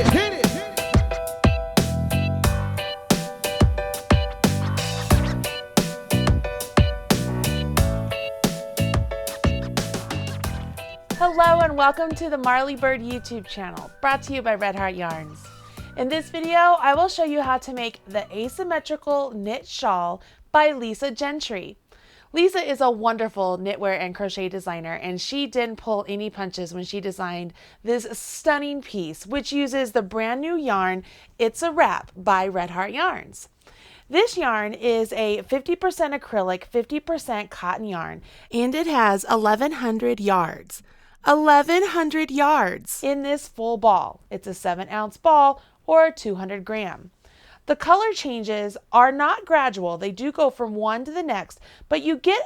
hit it. Hello and welcome to the Marley Bird YouTube channel, brought to you by Red Heart Yarns. In this video, I will show you how to make the Asymmetrical Knit Shawl by Lisa Gentry. Lisa is a wonderful knitwear and crochet designer, and she didn't pull any punches when she designed this stunning piece, which uses the brand new yarn It's a Wrap by Red Heart Yarns. This yarn is a 50% acrylic, 50% cotton yarn, and it has 1,100 yards. 1,100 yards in this full ball. It's a 7-ounce ball or 200 gram. The color changes are not gradual. They do go from one to the next, but you get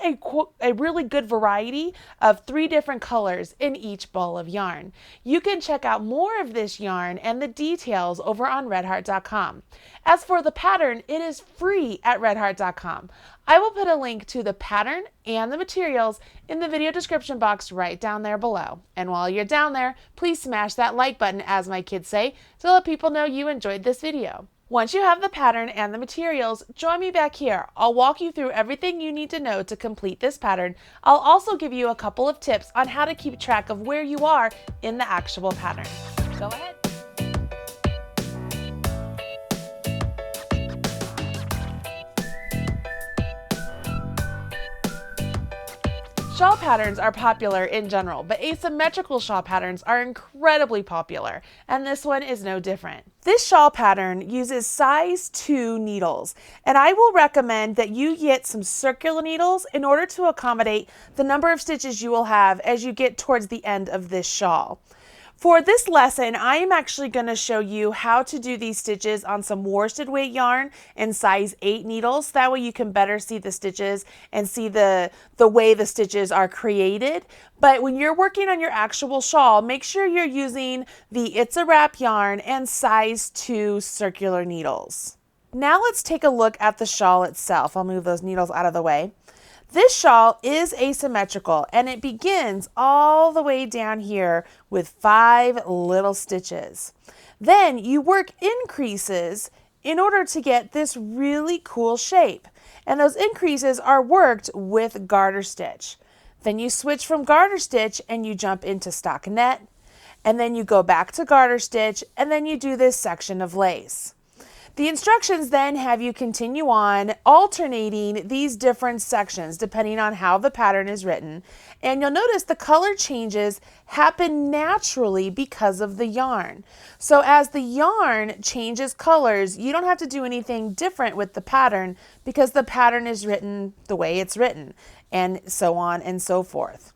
a really good variety of 3 different colors in each ball of yarn. You can check out more of this yarn and the details over on redheart.com. As for the pattern, it is free at redheart.com. I will put a link to the pattern and the materials in the video description box right down there below. And while you're down there, please smash that like button, as my kids say, to let people know you enjoyed this video. Once you have the pattern and the materials, join me back here. I'll walk you through everything you need to know to complete this pattern. I'll also give you a couple of tips on how to keep track of where you are in the actual pattern. Go ahead. Shawl patterns are popular in general, but asymmetrical shawl patterns are incredibly popular, and this one is no different. This shawl pattern uses size 2 needles, and I will recommend that you get some circular needles in order to accommodate the number of stitches you will have as you get towards the end of this shawl. For this lesson, I am actually going to show you how to do these stitches on some worsted weight yarn and size 8 needles. That way you can better see the stitches and see the way the stitches are created. But when you're working on your actual shawl, make sure you're using the It's a Wrap yarn and size 2 circular needles. Now let's take a look at the shawl itself. I'll move those needles out of the way. This shawl is asymmetrical, and it begins all the way down here with 5 little stitches. Then you work increases in order to get this really cool shape, and those increases are worked with garter stitch. Then you switch from garter stitch and you jump into stockinette, and then you go back to garter stitch, and then you do this section of lace. The instructions then have you continue on alternating these different sections depending on how the pattern is written, and you'll notice the color changes happen naturally because of the yarn. So as the yarn changes colors, you don't have to do anything different with the pattern because the pattern is written the way it's written, and so on and so forth.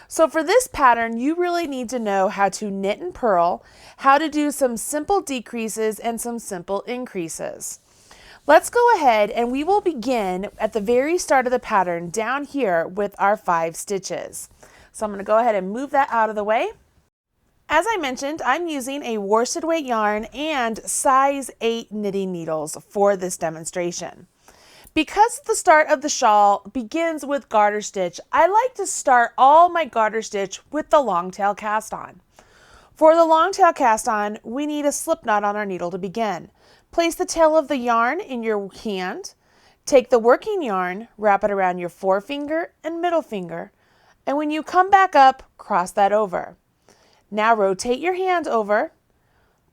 So for this pattern, you really need to know how to knit and purl, how to do some simple decreases and some simple increases. Let's go ahead and we will begin at the very start of the pattern down here with our 5 stitches. So I'm going to go ahead and move that out of the way. As I mentioned, I'm using a worsted weight yarn and size 8 knitting needles for this demonstration. Because the start of the shawl begins with garter stitch, I like to start all my garter stitch with the long tail cast on. For the long tail cast on, we need a slip knot on our needle to begin. Place the tail of the yarn in your hand, take the working yarn, wrap it around your forefinger and middle finger, and when you come back up, cross that over. Now rotate your hand over,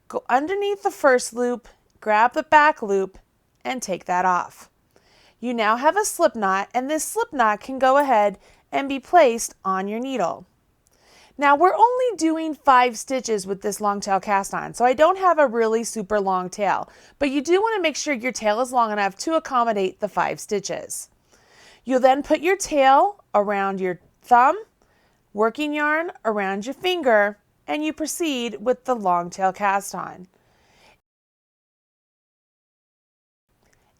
go underneath the first loop, grab the back loop, and take that off. You now have a slip knot, and this slip knot can go ahead and be placed on your needle. Now we're only doing 5 stitches with this long tail cast on, so I don't have a really super long tail, but you do want to make sure your tail is long enough to accommodate the 5 stitches. You'll then put your tail around your thumb, working yarn around your finger, and you proceed with the long tail cast on.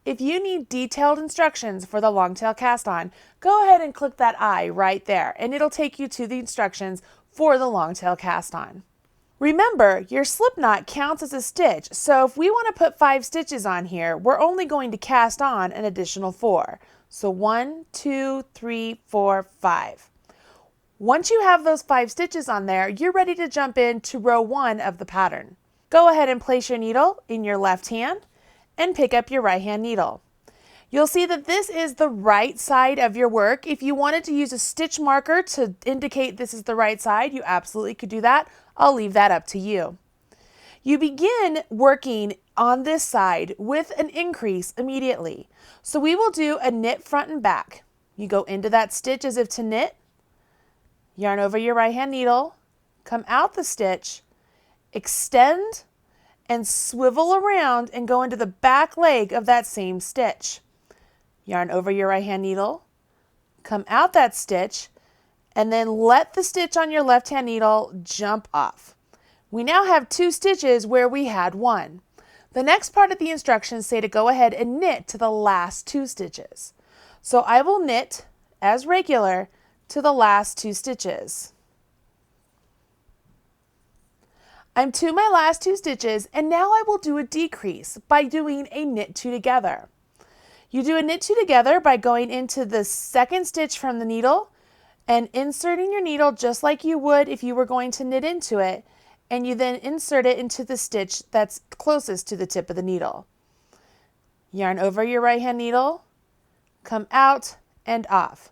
If you need detailed instructions for the long tail cast on, go ahead and click that I right there, and it'll take you to the instructions for the long tail cast on. Remember, your slip knot counts as a stitch, so if we want to put 5 stitches on here, we're only going to cast on an additional 4. So 1, 2, 3, 4, 5. Once you have those 5 stitches on there, you're ready to jump into row 1 of the pattern. Go ahead and place your needle in your left hand and pick up your right hand needle. You'll see that this is the right side of your work. If you wanted to use a stitch marker to indicate this is the right side, you absolutely could do that. I'll leave that up to you. You begin working on this side with an increase immediately. So we will do a knit front and back. You go into that stitch as if to knit, yarn over your right hand needle, come out the stitch, extend, and swivel around and go into the back leg of that same stitch. Yarn over your right hand needle, come out that stitch, and then let the stitch on your left hand needle jump off. We now have 2 stitches where we had 1. The next part of the instructions say to go ahead and knit to the last 2 stitches. So I will knit as regular to the last 2 stitches. I'm to my last 2 stitches, and now I will do a decrease by doing a knit 2 together. You do a knit 2 together by going into the second stitch from the needle and inserting your needle just like you would if you were going to knit into it, and you then insert it into the stitch that's closest to the tip of the needle. Yarn over your right hand needle, come out and off.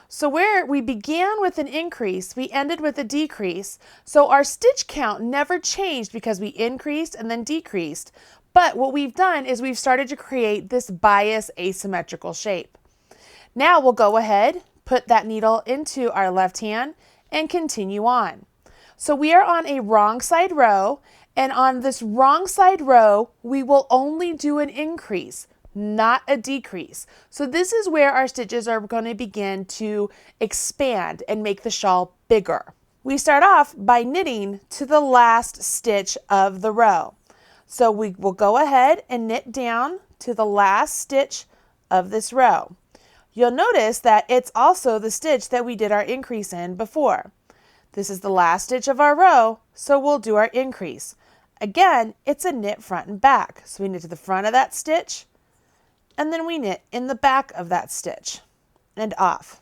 So where we began with an increase, we ended with a decrease. So our stitch count never changed because we increased and then decreased. But what we've done is we've started to create this bias asymmetrical shape. Now we'll go ahead, put that needle into our left hand and continue on. So we are on a wrong side row, and on this wrong side row, we will only do an increase, not a decrease. So this is where our stitches are going to begin to expand and make the shawl bigger. We start off by knitting to the last stitch of the row. So we will go ahead and knit down to the last stitch of this row. You'll notice that it's also the stitch that we did our increase in before. This is the last stitch of our row, so we'll do our increase. Again, it's a knit front and back. So we knit to the front of that stitch, and then we knit in the back of that stitch and off.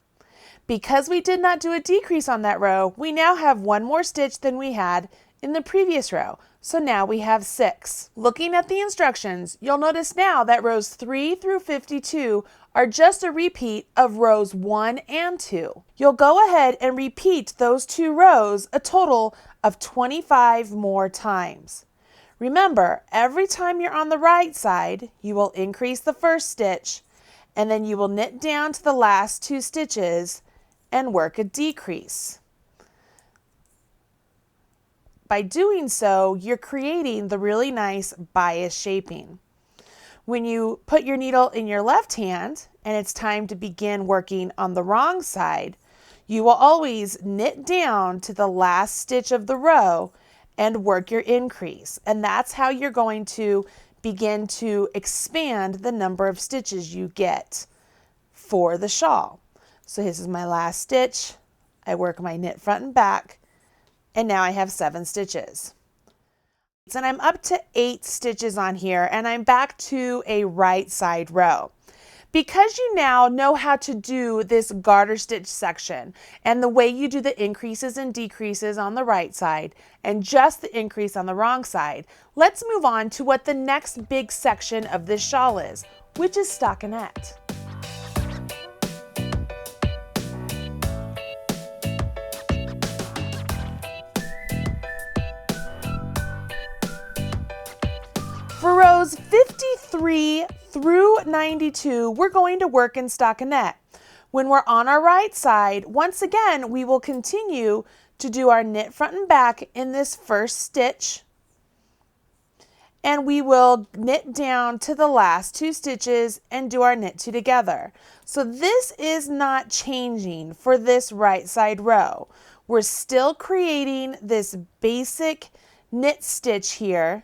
Because we did not do a decrease on that row, we now have 1 more stitch than we had in the previous row. So now we have 6. Looking at the instructions, you'll notice now that rows 3 through 52 are just a repeat of rows 1 and 2. You'll go ahead and repeat those 2 rows a total of 25 more times. Remember, every time you're on the right side, you will increase the first stitch, and then you will knit down to the last 2 stitches and work a decrease. By doing so, you're creating the really nice bias shaping. When you put your needle in your left hand and it's time to begin working on the wrong side, you will always knit down to the last stitch of the row and work your increase. And that's how you're going to begin to expand the number of stitches you get for the shawl. So this is my last stitch. I work my knit front and back, and now I have 7 stitches. And I'm up to 8 stitches on here, and I'm back to a right side row. Because you now know how to do this garter stitch section and the way you do the increases and decreases on the right side and just the increase on the wrong side, let's move on to what the next big section of this shawl is, which is stockinette. For rows 53 through 92, we're going to work in stockinette. When we're on our right side, once again, we will continue to do our knit front and back in this first stitch, and we will knit down to the last 2 stitches and do our knit 2 together. So this is not changing for this right side row. We're still creating this basic knit stitch here.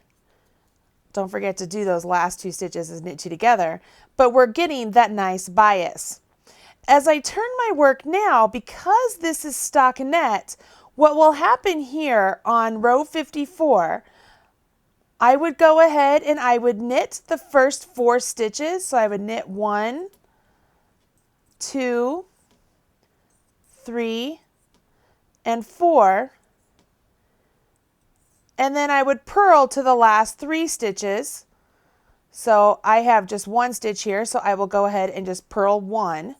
Don't forget to do those last 2 stitches as knit 2 together, but we're getting that nice bias. As I turn my work now, because this is stockinette, what will happen here on row 54, I would go ahead and I would knit the first 4 stitches. So I would knit 1, 2, 3, and 4, and then I would purl to the last 3 stitches. So I have just 1 stitch here, so I will go ahead and just purl 1.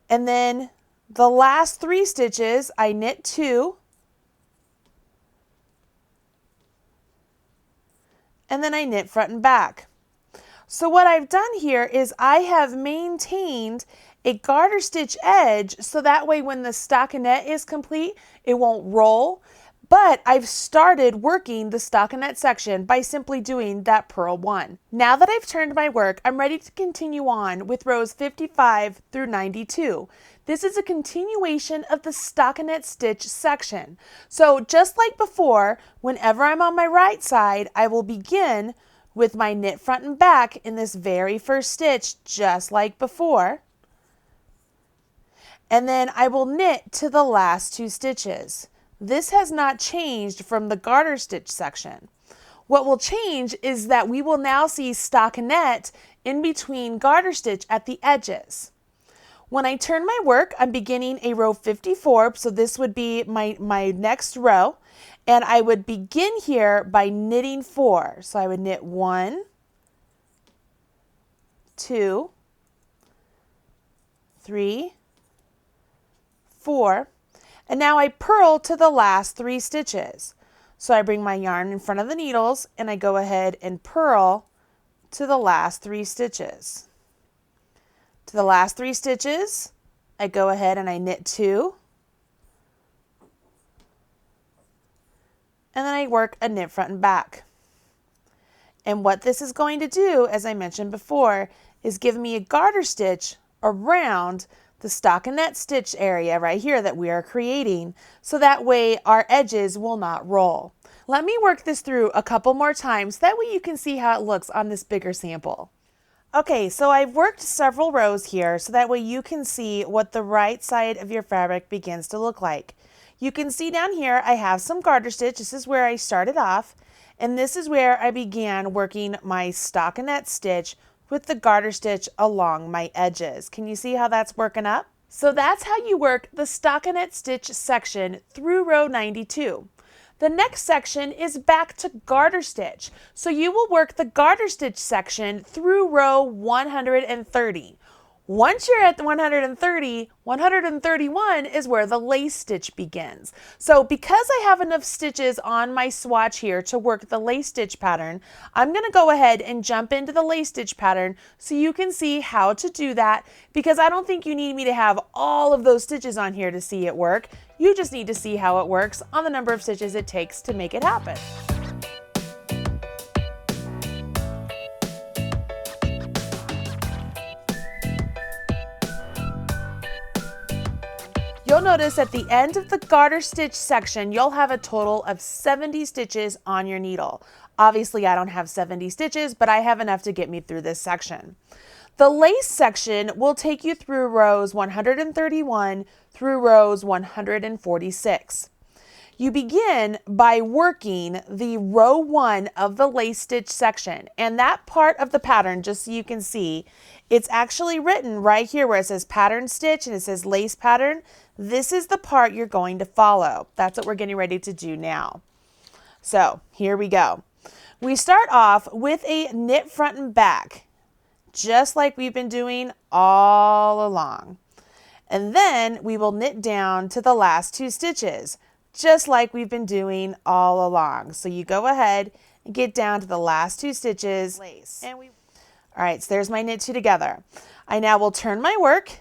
And then the last 3 stitches, I knit 2. And then I knit front and back. So what I've done here is I have maintained a garter stitch edge, so that way when the stockinette is complete, it won't roll. But I've started working the stockinette section by simply doing that purl 1. Now that I've turned my work, I'm ready to continue on with rows 55 through 92. This is a continuation of the stockinette stitch section. So just like before, whenever I'm on my right side, I will begin with my knit front and back in this very first stitch, just like before. And then I will knit to the last 2 stitches. This has not changed from the garter stitch section. What will change is that we will now see stockinette in between garter stitch at the edges. When I turn my work, I'm beginning a row 54, so this would be my next row, and I would begin here by knitting 4. So I would knit 1, 2, 3, 4, and now I purl to the last 3 stitches. So I bring my yarn in front of the needles and I go ahead and purl to the last 3 stitches. To the last 3 stitches, I go ahead and I knit 2, and then I work a knit front and back. And what this is going to do, as I mentioned before, is give me a garter stitch around the stockinette stitch area right here that we are creating, so that way our edges will not roll. Let me work this through a couple more times, that way you can see how it looks on this bigger sample. Okay, so I've worked several rows here, so that way you can see what the right side of your fabric begins to look like. You can see down here I have some garter stitch. This is where I started off, and this is where I began working my stockinette stitch with the garter stitch along my edges. Can you see how that's working up? So that's how you work the stockinette stitch section through row 92. The next section is back to garter stitch. So you will work the garter stitch section through row 130. Once you're at 130, 131 is where the lace stitch begins. So because I have enough stitches on my swatch here to work the lace stitch pattern, I'm going to go ahead and jump into the lace stitch pattern so you can see how to do that, because I don't think you need me to have all of those stitches on here to see it work. You just need to see how it works on the number of stitches it takes to make it happen. You'll notice at the end of the garter stitch section, you'll have a total of 70 stitches on your needle. Obviously, I don't have 70 stitches, but I have enough to get me through this section. The lace section will take you through rows 131 through rows 146. You begin by working the row 1 of the lace stitch section, and that part of the pattern, just so you can see, it's actually written right here where it says pattern stitch and it says lace pattern. This is the part you're going to follow. That's what we're getting ready to do now. So here we go. We start off with a knit front and back, just like we've been doing all along. And then we will knit down to the last 2 stitches, just like we've been doing all along. So you go ahead and get down to the last 2 stitches. All right, so there's my knit 2 together. I now will turn my work.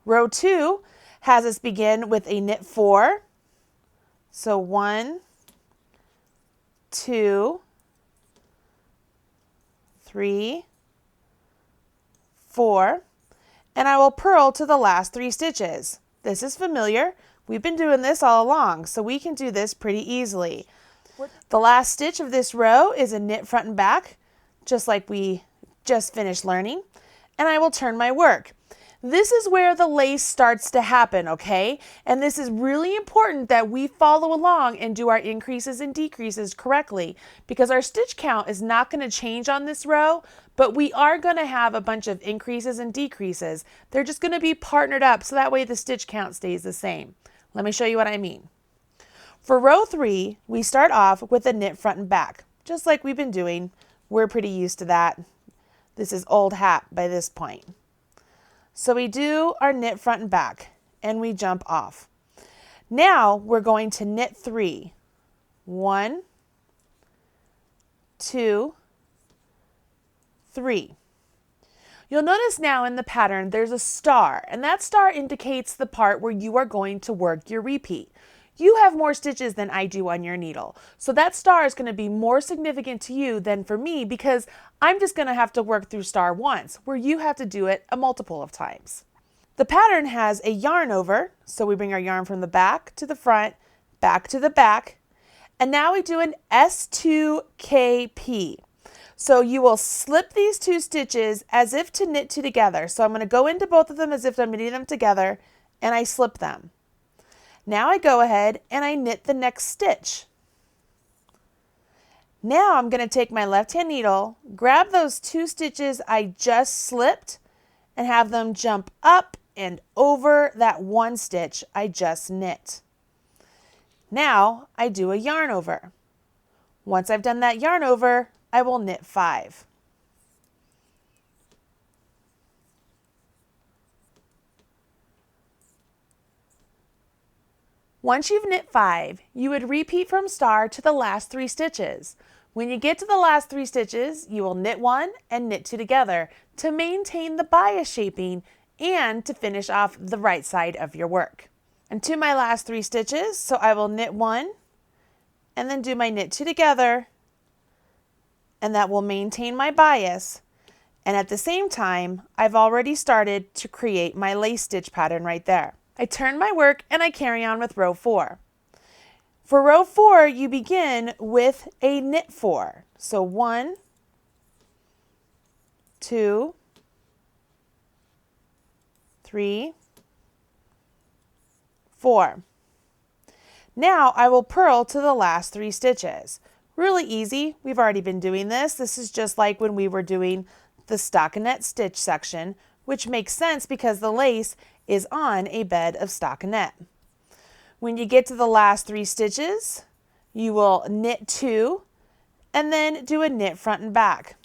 Row 2 has us begin with a knit 4. So 1, 2, 3, 4, and I will purl to the last 3 stitches. This is familiar. We've been doing this all along, so we can do this pretty easily. The last stitch of this row is a knit front and back, just like we just finished learning, and I will turn my work. This is where the lace starts to happen, okay? And this is really important that we follow along and do our increases and decreases correctly, because our stitch count is not going to change on this row, but we are going to have a bunch of increases and decreases. They're just going to be partnered up so that way the stitch count stays the same. Let me show you what I mean. For row 3, we start off with a knit front and back, just like we've been doing. We're pretty used to that. This is old hat by this point. So we do our knit front and back, and we jump off. Now we're going to knit 3. 1, 2, 3. You'll notice now in the pattern there's a star, and that star indicates the part where you are going to work your repeat. You have more stitches than I do on your needle, so that star is going to be more significant to you than for me because I'm just going to have to work through star once, where you have to do it a multiple of times. The pattern has a yarn over, so we bring our yarn from the back to the front, back to the back, and now we do an S2KP. So you will slip these 2 stitches as if to knit 2 together. So I'm going to go into both of them as if I'm knitting them together, and I slip them. Now I go ahead and I knit the next stitch. Now I'm going to take my left hand needle, grab those 2 stitches I just slipped, and have them jump up and over that 1 stitch I just knit. Now I do a yarn over. Once I've done that yarn over, I will knit 5. Once you've knit 5, you would repeat from star to the last 3 stitches. When you get to the last 3 stitches, you will knit 1 and knit 2 together to maintain the bias shaping and to finish off the right side of your work. And to my last 3 stitches, so I will knit 1 and then do my knit 2 together, and that will maintain my bias. And at the same time, I've already started to create my lace stitch pattern right there. I turn my work and I carry on with row 4. For row 4, you begin with a knit 4. So 1, 2, 3, 4. Now I will purl to the last 3 stitches. Really easy. We've already been doing this. This is just like when we were doing the stockinette stitch section, which makes sense because the lace is on a bed of stockinette. When you get to the last 3 stitches, you will knit 2 and then do a knit front and back.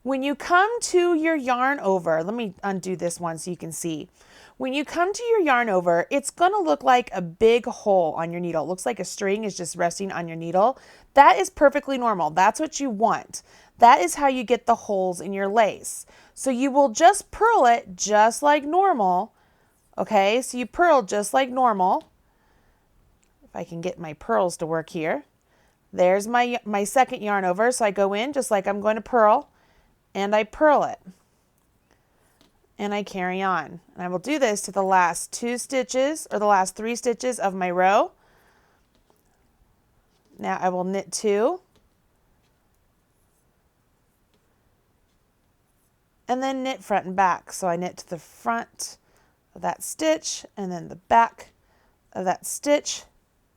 When you come to your yarn over, let me undo this one so you can see. When you come to your yarn over, it's going to look like a big hole on your needle. It looks like a string is just resting on your needle. That is perfectly normal. That's what you want. That is how you get the holes in your lace. So you will just purl it just like normal. Okay, so you purl just like normal. If I can get my purls to work here. There's my second yarn over. So I go in just like I'm going to purl, and I purl it. And I carry on. And I will do this to the last 2 stitches, or the last 3 stitches of my row. Now I will knit 2. And then knit front and back. So I knit to the front of that stitch and then the back of that stitch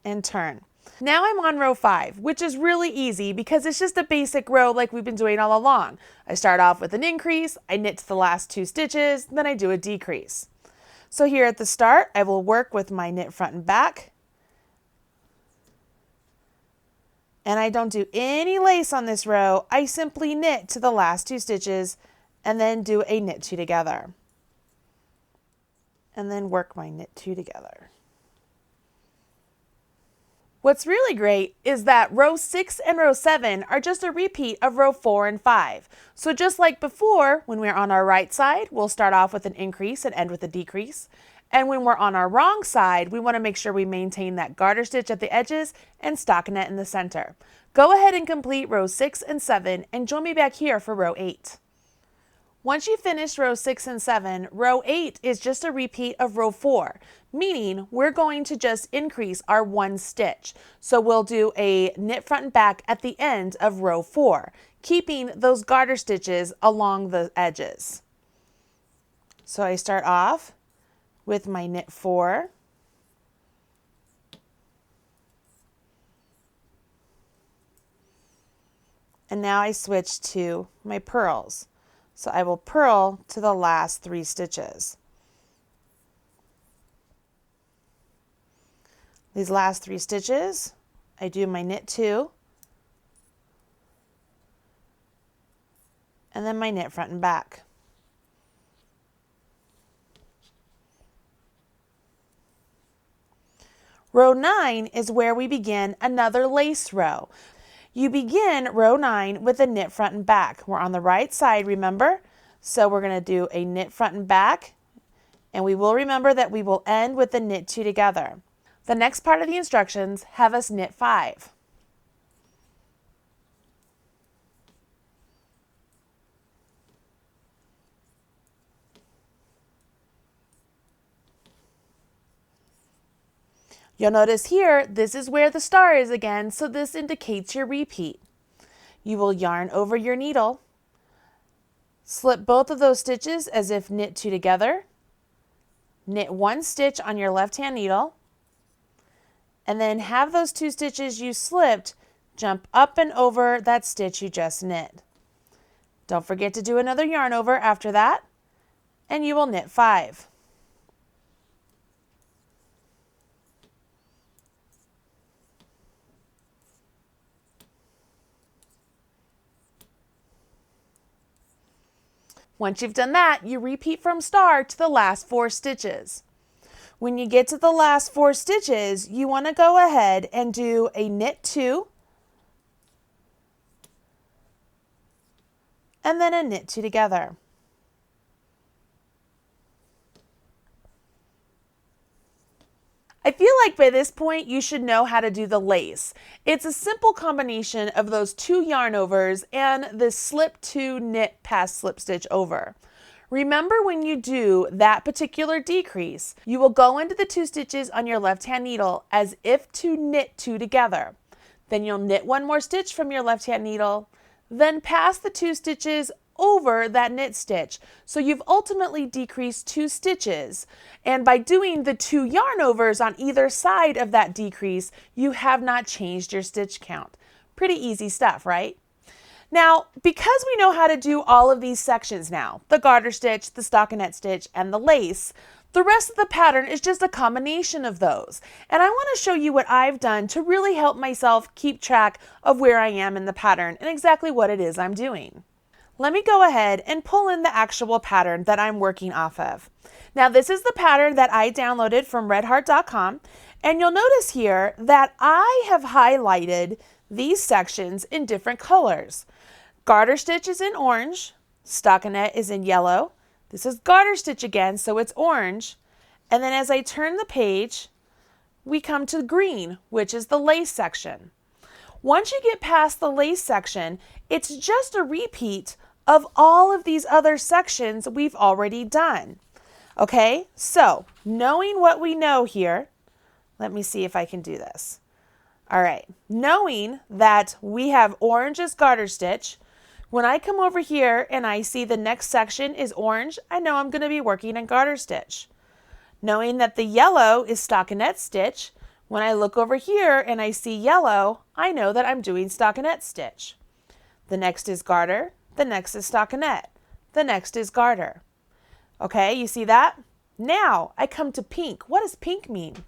and turn. Now I'm on row 5, which is really easy because it's just a basic row like we've been doing all along. I start off with an increase, I knit to the last 2 stitches, then I do a decrease. So here at the start, I will work with my knit front and back. And I don't do any lace on this row. I simply knit to the last 2 stitches and then do a knit 2 together. And then work my knit 2 together. What's really great is that row 6 and row 7 are just a repeat of row 4 and 5. So just like before, when we're on our right side, we'll start off with an increase and end with a decrease. And when we're on our wrong side, we want to make sure we maintain that garter stitch at the edges and stockinette in the center. Go ahead and complete row 6 and 7 and join me back here for row 8. Once you finish row 6 and 7, row 8 is just a repeat of row 4, meaning we're going to just increase our 1 stitch. So we'll do a knit front and back at the end of row 4, keeping those garter stitches along the edges. So I start off with my knit 4, and now I switch to my purls. So I will purl to the last 3 stitches. These last 3 stitches, I do my knit 2, and then my knit front and back. Row 9 is where we begin another lace row. You begin row 9 with a knit front and back. We're on the right side, remember? So we're going to do a knit front and back, and we will remember that we will end with the knit 2 together. The next part of the instructions have us knit 5. You'll notice here, this is where the star is again, so this indicates your repeat. You will yarn over your needle, slip both of those stitches as if knit 2 together, knit 1 stitch on your left-hand needle, and then have those 2 stitches you slipped jump up and over that stitch you just knit. Don't forget to do another yarn over after that, and you will knit 5. Once you've done that, you repeat from star to the last 4 stitches. When you get to the last 4 stitches, you want to go ahead and do a knit 2, and then a knit 2 together. I feel like by this point you should know how to do the lace. It's a simple combination of those 2 yarn overs and the slip 2 knit past slip stitch over. Remember, when you do that particular decrease, you will go into the 2 stitches on your left hand needle as if to knit 2 together. Then you'll knit 1 more stitch from your left hand needle, then pass the 2 stitches over that knit stitch. So you've ultimately decreased 2 stitches, and by doing the 2 yarn overs on either side of that decrease, you have not changed your stitch count. Pretty easy stuff, right? Now, because we know how to do all of these sections now, the garter stitch, the stockinette stitch, and the lace, the rest of the pattern is just a combination of those. And I want to show you what I've done to really help myself keep track of where I am in the pattern and exactly what it is I'm doing. Let me go ahead and pull in the actual pattern that I'm working off of. Now, this is the pattern that I downloaded from redheart.com, and you'll notice here that I have highlighted these sections in different colors. Garter stitch is in orange, stockinette is in yellow. This is garter stitch again, so it's orange. And then as I turn the page, we come to green, which is the lace section. Once you get past the lace section, it's just a repeat of all of these other sections we've already done. Okay, so knowing what we know here, let me see if I can do this. All right, knowing that we have orange as garter stitch, when I come over here and I see the next section is orange, I know I'm going to be working in garter stitch. Knowing that the yellow is stockinette stitch, when I look over here and I see yellow, I know that I'm doing stockinette stitch. The next is garter, the next is stockinette, the next is garter. Okay, you see that? Now I come to pink. What does pink mean?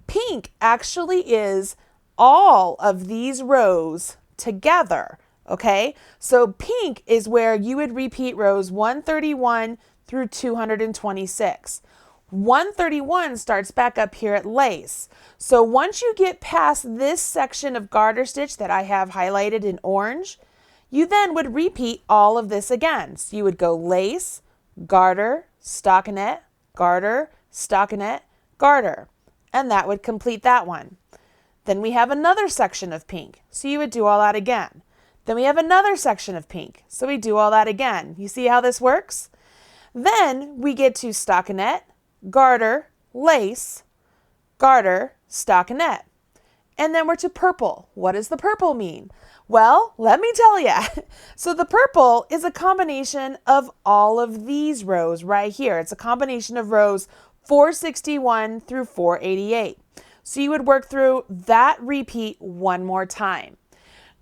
Pink actually is all of these rows together. Okay, so pink is where you would repeat rows 131 through 226. 131 starts back up here at lace. So once you get past this section of garter stitch that I have highlighted in orange, you then would repeat all of this again. So you would go lace, garter, stockinette, garter, stockinette, garter, and that would complete that one. Then we have another section of pink, so you would do all that again. Then we have another section of pink, so we do all that again. You see how this works? Then we get to stockinette, garter, lace, garter, stockinette. And then we're to purple. What does the purple mean? Well, let me tell you. So the purple is a combination of all of these rows right here. It's a combination of rows 461 through 488. So you would work through that repeat one more time.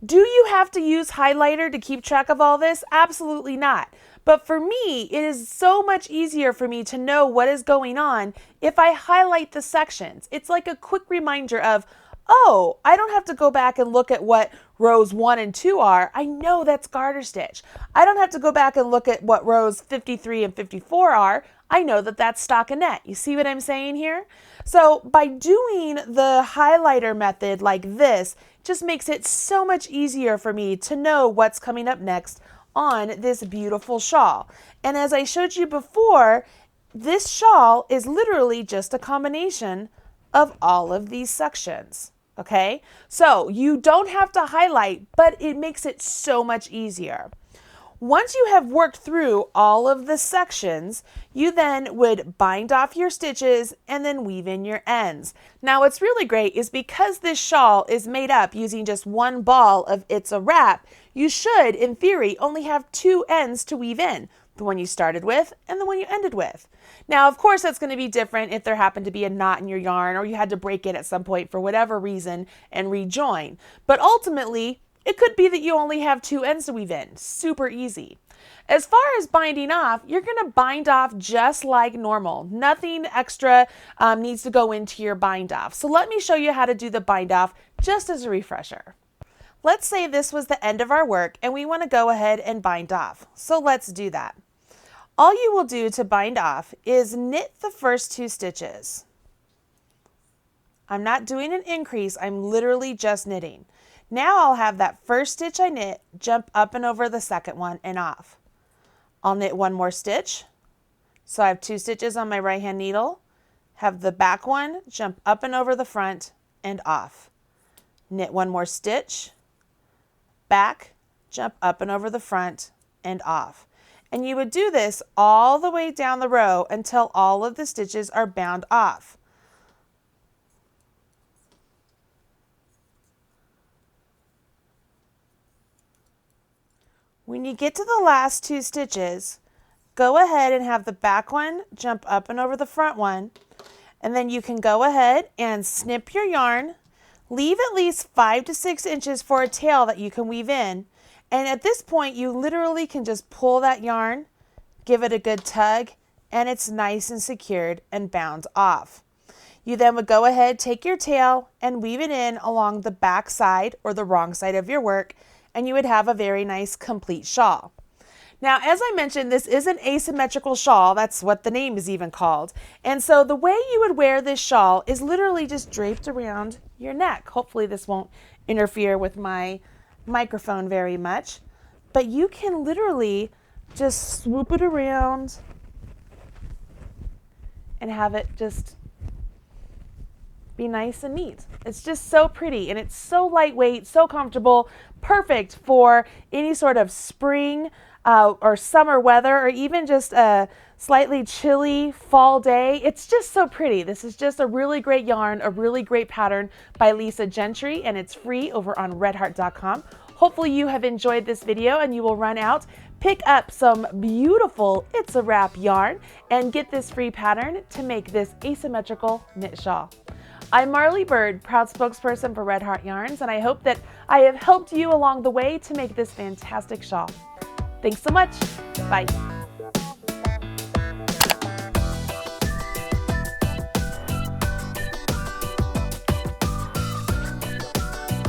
Do you have to use highlighter to keep track of all this? Absolutely not. But for me, it is so much easier for me to know what is going on if I highlight the sections. It's like a quick reminder of, oh, I don't have to go back and look at what rows 1 and 2 are. I know that's garter stitch. I don't have to go back and look at what rows 53 and 54 are. I know that that's stockinette. You see what I'm saying here? So by doing the highlighter method like this, just makes it so much easier for me to know what's coming up next on this beautiful shawl. And as I showed you before, this shawl is literally just a combination of all of these sections. Okay, so you don't have to highlight, but it makes it so much easier. Once you have worked through all of the sections, you then would bind off your stitches and then weave in your ends. Now what's really great is because this shawl is made up using just one ball of It's a Wrap, you should, in theory, only have 2 ends to weave in, the one you started with and the one you ended with. Now, of course, that's going to be different if there happened to be a knot in your yarn or you had to break it at some point for whatever reason and rejoin. But ultimately, it could be that you only have 2 ends to weave in. Super easy. As far as binding off, you're going to bind off just like normal. Nothing extra needs to go into your bind off. So let me show you how to do the bind off just as a refresher. Let's say this was the end of our work and we want to go ahead and bind off. So let's do that. All you will do to bind off is knit the first 2 stitches. I'm not doing an increase, I'm literally just knitting. Now I'll have that first stitch I knit jump up and over the second one and off. I'll knit 1 more stitch. So I have 2 stitches on my right hand needle. Have the back one jump up and over the front and off. Knit 1 more stitch. Back, jump up and over the front and off. And you would do this all the way down the row until all of the stitches are bound off. When you get to the last 2 stitches, go ahead and have the back one jump up and over the front one, and then you can go ahead and snip your yarn, leave at least 5 to 6 inches for a tail that you can weave in, and at this point you literally can just pull that yarn, give it a good tug, and it's nice and secured and bound off. You then would go ahead, take your tail and weave it in along the back side or the wrong side of your work, and you would have a very nice complete shawl. Now, as I mentioned, this is an asymmetrical shawl. That's what the name is even called. And so the way you would wear this shawl is literally just draped around your neck. Hopefully this won't interfere with my microphone very much, but you can literally just swoop it around and have it just be nice and neat. It's just so pretty and it's so lightweight, so comfortable, perfect for any sort of spring or summer weather, or even just a slightly chilly fall day. It's just so pretty. This is just a really great yarn, a really great pattern by Lisa Gentry, and it's free over on redheart.com. Hopefully you have enjoyed this video and you will run out, pick up some beautiful It's a Wrap yarn, and get this free pattern to make this asymmetrical knit shawl. I'm Marley Bird, proud spokesperson for Red Heart Yarns, and I hope that I have helped you along the way to make this fantastic shawl. Thanks so much. Bye.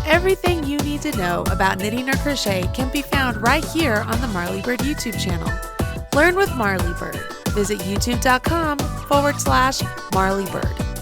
Everything you need to know about knitting or crochet can be found right here on the Marley Bird YouTube channel. Learn with Marley Bird. Visit youtube.com/Marley Bird.